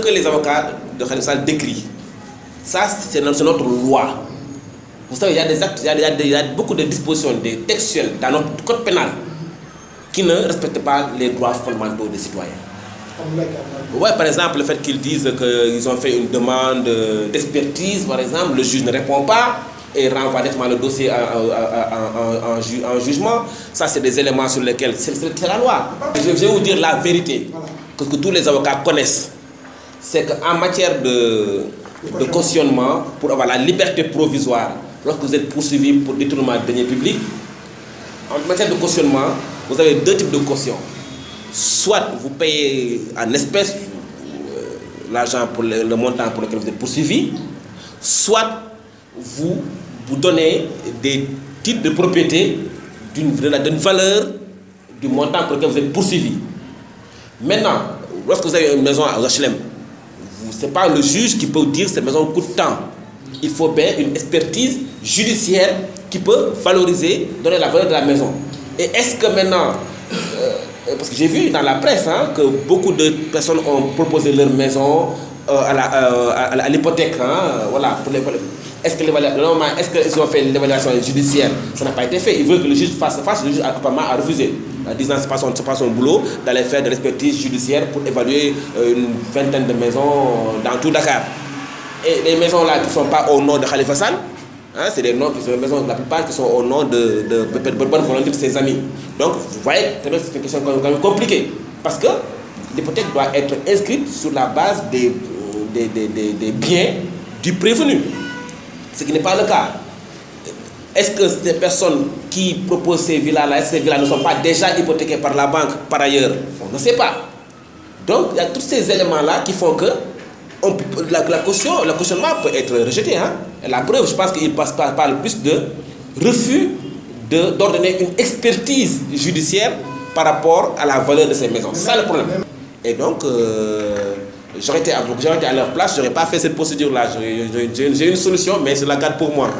que les avocats de Khalifa Sall décrient. Ça, c'est notre loi. Vous savez, il y a des actes, il y a beaucoup de dispositions textuelles dans notre code pénal qui ne respectent pas les droits fondamentaux des citoyens. Ouais, par exemple, le fait qu'ils disent qu'ils ont fait une demande d'expertise, par exemple, le juge ne répond pas et renvoie nettement le dossier en jugement. Ça, c'est des éléments sur lesquels c'est la loi. Je vais vous dire la vérité, que tous les avocats connaissent. C'est qu'en matière de cautionnement, pour avoir la liberté provisoire, lorsque vous êtes poursuivi pour détournement de deniers publics, en matière de cautionnement, vous avez deux types de caution. Soit vous payez en espèces l'argent pour le montant pour lequel vous êtes poursuivi, soit vous donnez des titres de propriété d'une valeur du montant pour lequel vous êtes poursuivi. Maintenant, lorsque vous avez une maison aux HLM, ce n'est pas le juge qui peut vous dire que cette maison coûte tant. Il faut bien une expertise judiciaire qui peut valoriser, donner la valeur de la maison. Et est-ce que maintenant, parce que j'ai vu dans la presse que beaucoup de personnes ont proposé leur maison à l'hypothèque, voilà, est-ce qu'ils ont fait l'évaluation judiciaire? Ça n'a pas été fait. Ils veulent que le juge fasse, le juge apparemment a refusé, en disant que ce n'est pas son boulot d'aller faire de l'expertise judiciaire pour évaluer une vingtaine de maisons dans tout Dakar. Et les maisons là qui ne sont pas au nom de Khalifa Sall, c'est des noms qui sont des maisons, la plupart qui sont au nom de bonne volonté de ses amis. Donc vous voyez, c'est une question quand même compliquée. Parce que l'hypothèque doit être inscrite sur la base des biens du prévenu. Ce qui n'est pas le cas. Est-ce que ces personnes qui proposent ces villas-là, ces villas ne sont pas déjà hypothéquées par la banque par ailleurs? On ne sait pas. Donc il y a tous ces éléments-là qui font que le cautionnement peut être rejeté. Et la preuve, je pense qu'il passe par le plus de refus d'ordonner une expertise judiciaire par rapport à la valeur de ces maisons. C'est ça le problème. Et donc, j'aurais été à leur place, je n'aurais pas fait cette procédure-là. J'ai une solution, mais je la garde pour moi.